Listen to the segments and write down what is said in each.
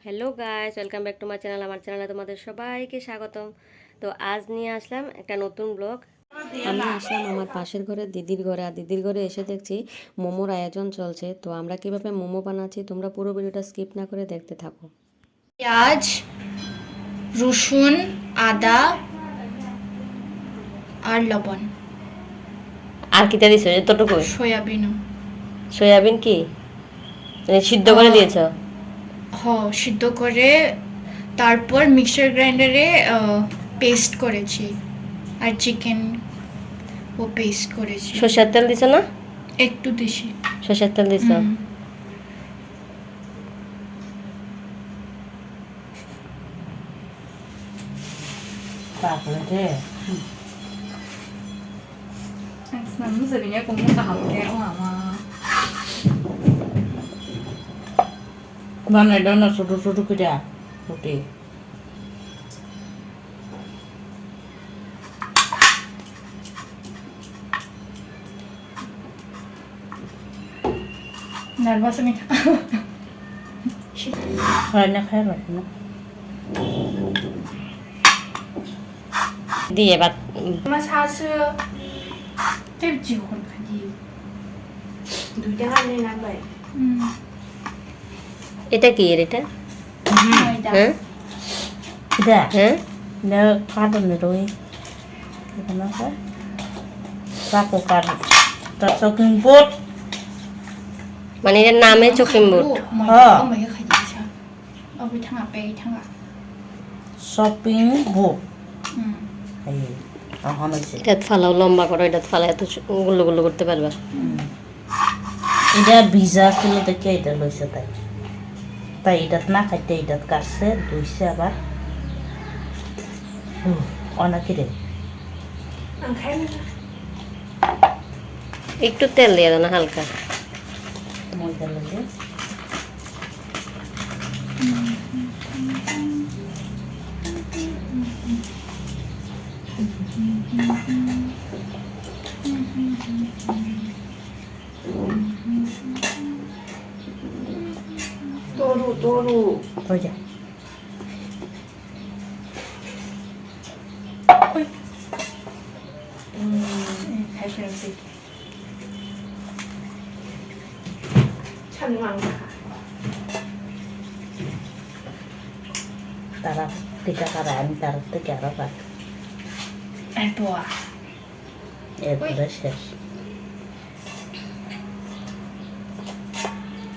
Hello guys, welcome back to my channel. আমার চ্যানেলে তোমাদের সবাইকে স্বাগতম। তো আজ নিয়ে আসলাম একটা নতুন ব্লগ। আমি আসলাম আমার পাশের ঘরে দিদির ঘরে, আর দিদির ঘরে এসে দেখছি মোমোর আয়োজন চলছে। তো আমরা কিভাবে মোমো বানাচ্ছি তোমরা পুরো ভিডিওটা স্কিপ না করে দেখতে থাকো। পেঁয়াজ, রসুন, আদা আর লবণ, আর কিটা দিছো এতটুকু? সয়াবিনও। সয়াবিন কি সিদ্ধ করে দিয়েছ? সিদ্ধ করে তারপর মিক্সার গ্রাইন্ডারে পেস্ট করেছি, আর চিকেন ও পেস্ট করেছি। সরষের তেল দিছো না? একটু দিছি। সরষের তেল দিছো? বানাই দাও না ছোট ছোট করে রুটি। নার্ভাস আমি হয় না খাই পারি না দিয়ে বাদ। আমার শাশু তেল জীবন খালি দুইটা হাতে নাগাই। এটা কি এটা? হ্যাঁ এটা হ্যাঁ এটা কাটনে রই এখানে আছে কাকো কাট তার চকিং বোর্ড মানে এর নামে চকিং বোর্ড। শপিং বোর্ড এই এখন হয়েছে এটা ফালাও লম্বা করো, এটা ফালা এত গুলো গুলো করতে পারবা। এটা ভিজা ছিল দেখে এটা লইছে তাই তাই এটা না খাইতে এটা কাটছে ধুইছে আবার অনেকে রে একটু তেল দিয়ে দাও না হালকা। ময়দা লাগে তোরু হয়ে যা খাই ফেলছি ছানমাং খা তারা টিকা খারা আমি তার থেকে আরো কাট এতো এরপরে শেষ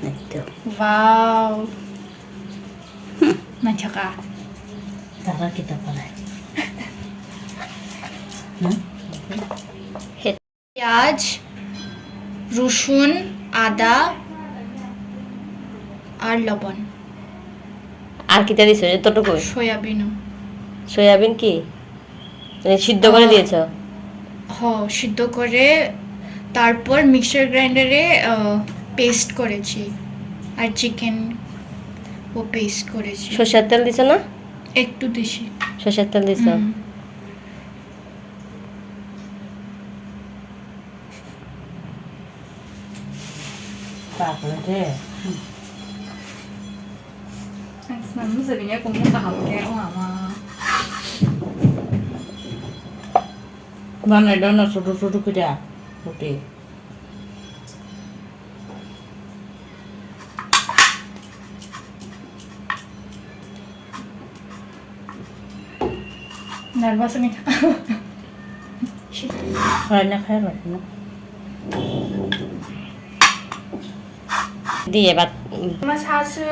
এই তো ওয়াও নাচকা তারা কিতা পারায় পেঁয়াজ, রসুন, আদা আর লবণ, আর কিটা দিছো এতটুকু? সয়াবিনও। সয়াবিন কি সিদ্ধ করে দিয়েছ? সিদ্ধ করে তারপর মিক্সার গ্রাইন্ডারে পেস্ট করেছি, আর চিকেন ও পেস্ট করেছি। সরষের তেল দিছো না? একটু দিছি। সরষের তেল দিছো? তারপরে বানাই দাও না ছোট ছোট করে রুটি। নার্ভাস আমি হয় না খাই পারি না দিয়ে বাদ। আমার শাশু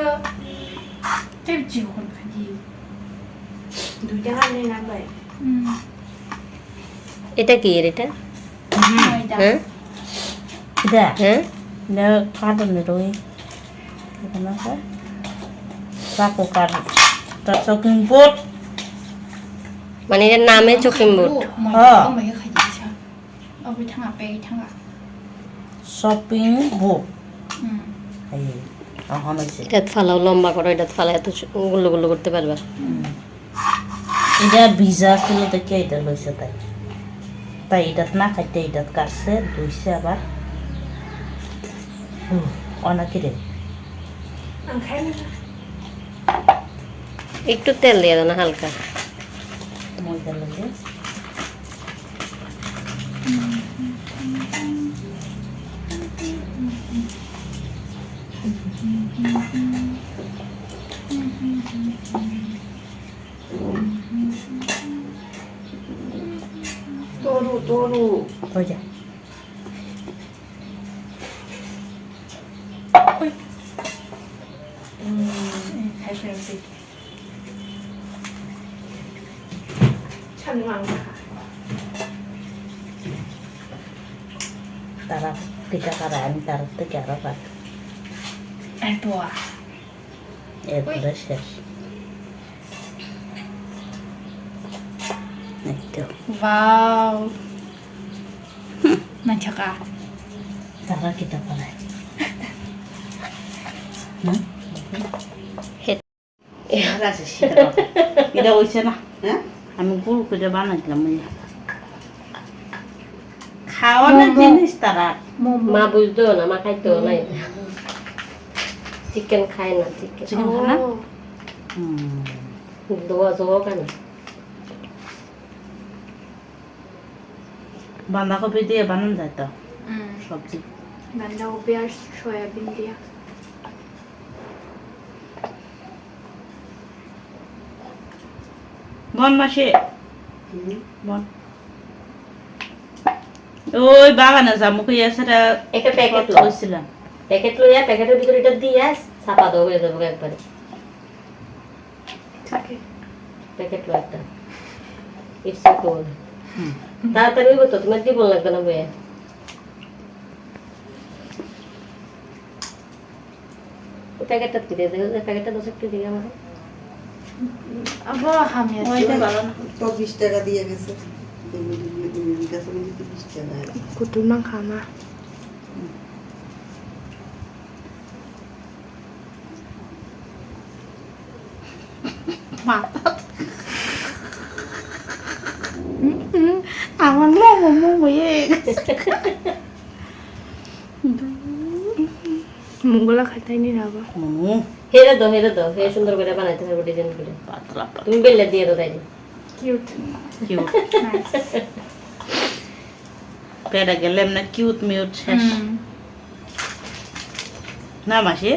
তেল জীবন খালি দুইটা হাতে নাগাই। এটা কি এটা? হ্যাঁ এটা হ্যাঁ এটা কাটনে রই এখানে আছে কাকো কাট তার চকিং বোর্ড মানে এর নামে চকিং বোর্ড। শপিং বোর্ড এই এখন হয়েছে এটা ফালাও লম্বা করো, এটা ফালা এত গুলো গুলো করতে পারবা। এটা ভিজা ছিল দেখে এটা লইছে তাই তাই এটা না খাইতে এটা কাটছে ধুইছে আবার অনেকে রে একটু তেল দিয়ে দাও না হালকা। ময়দা লাগে তরু হয়ে যায়। তারা টিকা কারা আমি তার থেকে আরো পাই এরপরে শেষ। এই তো Wow. Manchaka. তারা কিতা পারে এটা হইছে না। হ্যাঁ আমি গুল করে বানাইলাম খাওয়ানোর জিনিস তারা মা বুঝতো না, মা খাইতো না। চিকেন খায় না, চিকেন চিকেন খায় না? দোয়া জোয়া কেন? বাঁধাকপি দিয়ে বানানো যায় তো সবজি। বাঁধাকপি আর সয়াবিন দিয়া। বন মাসে বন ওই বাগানে যাবো কই সেটা একটা প্যাকেট লইছিলাম। প্যাকেট লইয়া প্যাকেটের ভিতরে এটা দিয়া চাপা দাও হয়ে যাবে একবারে। প্যাকেট লো একটা ইচ্ছা কর তাড়াতাড়ি হইব তো, তোমার জীবন লাগবে না বইয়া। প্যাকেটটা কি দিয়ে দেবে? প্যাকেটটা 10 একটু দিয়ে আমার আবার আমি ওইটা ভালো না। তো 20 টাকা দিয়ে গেছে কাছে 20 টাকা কুতুমা খানা। আমার মোমো হয়ে মুগলা খাইতাই নি রাবা। হেরে দাও, হেরে দাও, হে সুন্দর করে বানাইতে পারবো ডিজাইন করে। পাতলা তুমি বেলে দিয়ে দাও তাইলে। কিউট কিউট পেড়ে গেলে এমনি কিউট মিউট শেষ না মাসি।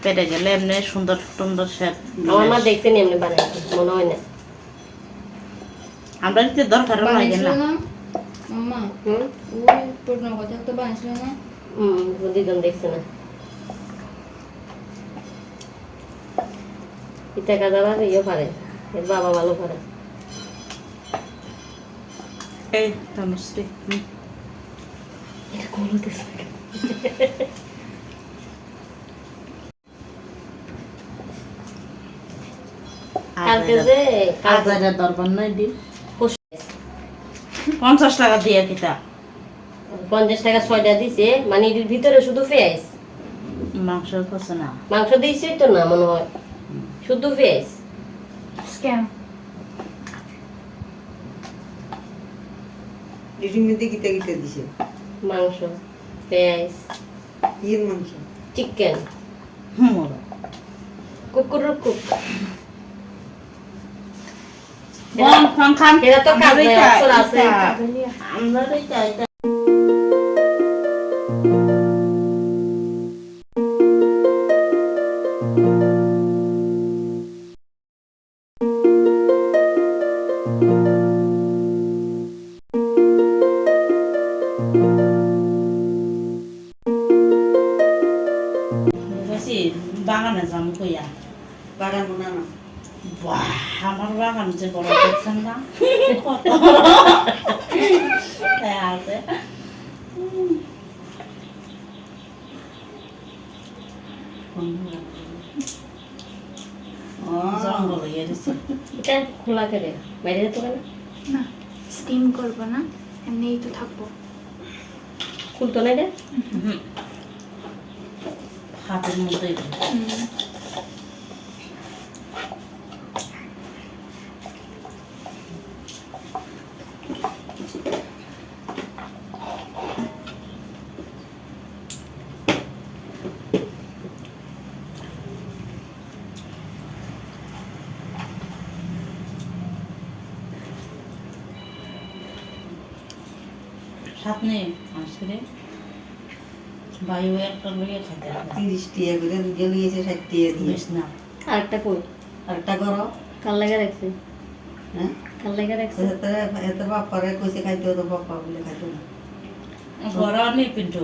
পেড়ে গেলে এমনি সুন্দর সুন্দর শেষ। আমার মা দেখতে নি এমনি বানাইতে, মনে হয় না। আমরা নিতে দরকার লাগে না। মামা হুম ওই পুরনো কথা তো বাঁচলো না। দুজন দেখছে না। ইটা কাজ আবার ইয়ে পারে, এর বাবা ভালো পারে। এই তনুশ্রী এটা কলতেছে কালকে যে হাজারের দরবার নাই দিন 50 টাকা দিয়ে কিতা 50 টাকা 6টা দিছে, মানে এর ভিতরে শুধু পেঁয়াজ। মাংস করছে না। মাংস দিয়েছে তো না মনে হয়, শুধু পেঁয়াজ। স্ক্যাম। এটির মধ্যে গিতে গিতে দিছে মাংস, পেঁয়াজ, ইয়ের মাংস চিকেন, মোরা কুকুরের কুক। বল খান খান এরা তো কাজ নাই, অবসর আছে। আমরা এটা এটা বাগানে যাম কইয়া বাগান বানানো বাহ আমার বাগান যে বড় দেখছেন না কত আছে জঙ্গল হয়ে গেছে। এটা খোলা করে বাইরে যেতে পারে না স্টিম করব না, এমনিই তো থাকবো। খুলতো না এটা। হাতের মধ্যে হাত নেই আসলে বায়ু একটা লইয়া খাইতে হবে 30 টাকা করে দুজন নিয়েছে 60 টাকা দিয়ে বেশ না আরেকটা কই আরেকটা করো কাল লাগা রাখছি হ্যাঁ কাল লাগা রাখছি এত বাপারে কইছে খাইতে তো বাপা বলে খাইতে না ঘর নেই কিন্তু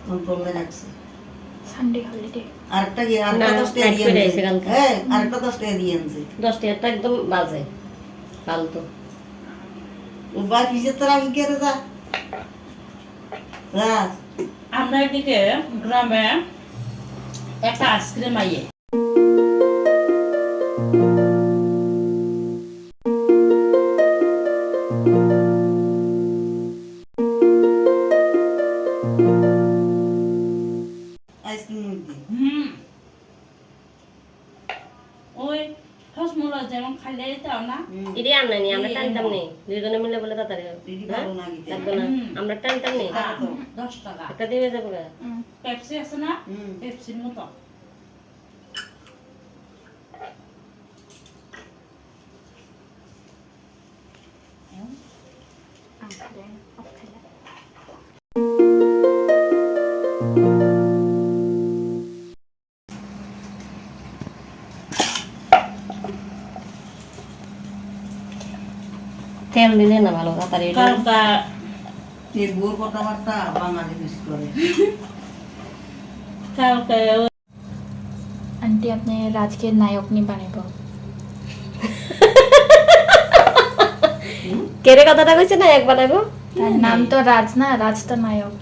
কন্ট্রোলে রাখছে সানডে হলিডে আরেকটা কি না, আরেকটা 10 টাকা night দিয়ে করে আনছে আইছে কালকে। হ্যাঁ আরেকটা 10 টাকা দিয়ে আনছে 10 টাকাটা একদম বাজে ফালতু ও বাকি যে তোরা কি করে যা রাস আমরা এদিকে গ্রামে একটা আইসক্রিম আইয়ে আইসক্রিম দি ওই হসমলা যেমন খাইলে তাও না ইডি আর নাই আমরা টানতাম নেই দুজনে মিলে বলে তাড়াতাড়ি দিদি হ্যাঁ? ভালো না গিতে লাগবে না আমরা টানতাম নেই 10 টাকা একটা দিয়ে যাবো গা। পেপসি আছে না পেপসির মতো তেল দিলে না ভালো তাড়াতাড়ি এটা কালকা এর বোর কথাবার্তা বাঙালি মিস করে কালকে আন্টি আপনি রাজকে নায়ক নি বানাইব কেরে কথাটা কইছে না এক বানাইবো তার নাম তো রাজ না, রাজ তো নায়ক।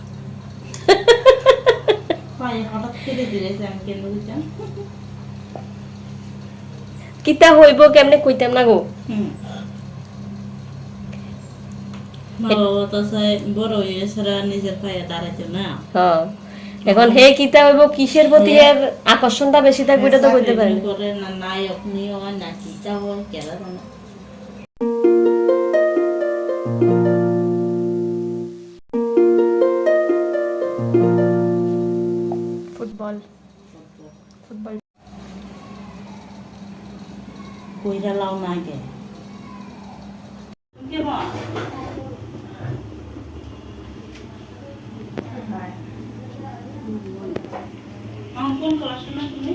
পায়ে হঠাৎ কেটে দিয়েছে আমি কেন বুঝছেন কিতা হইব কেমনে কইতাম না গো ভালোবাসা চাই বড় হয়ে সারা নিজের পায়ে দাঁড়াইতে না হ্যাঁ এখন হে কিতা হইব কিসের প্রতি এর আকর্ষণটা বেশি থাকবে এটা তো কইতে পারি না। করে না নায়ক নিও না কিতা হয় কেরা জানে ফুটবল ফুটবল কইরা লাও না কে কেমন কোন ক্লাসে না তুমি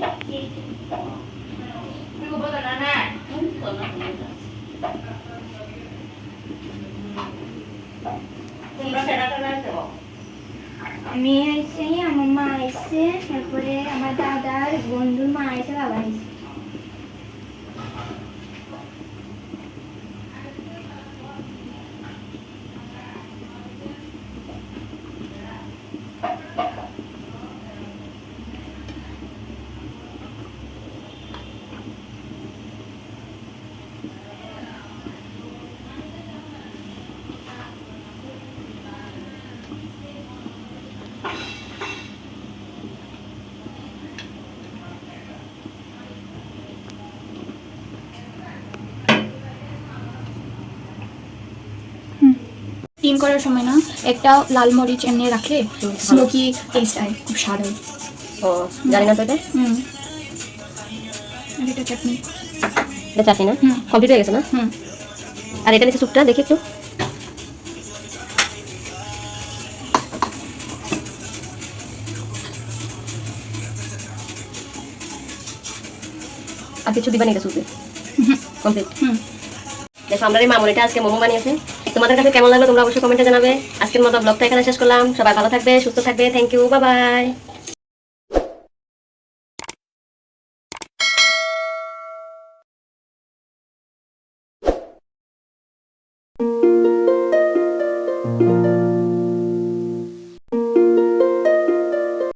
আমি আইসি আমার মা আইসে তারপরে আমার দাদার বন্ধুর মা আইসে বাবা আইসে স্টিম করার সময় না একটা লাল মরিচ এমনি রাখলে স্মোকি টেস্ট হয়, খুব স্বাদ হয়। ও জানি না তো এটা আর এটা চাটনি। এটা চাটনি না হুম। কমপ্লিট হয়ে গেছে না হুম আর এটা নিচে স্যুপটা দেখি একটু আর কিছু দিবা নিতে স্যুপে কমপ্লিট হুম দেখো আমরা এই মামুনিটা আজকে মোমো বানিয়েছে তোমাদের কাছে কেমন লাগলো তোমরা অবশ্যই কমেন্টে জানাবে আজকের মতো ব্লগটা এখানে শেষ করলাম সবাই ভালো থাকবে সুস্থ থাকবে থ্যাংক ইউ বাই বাই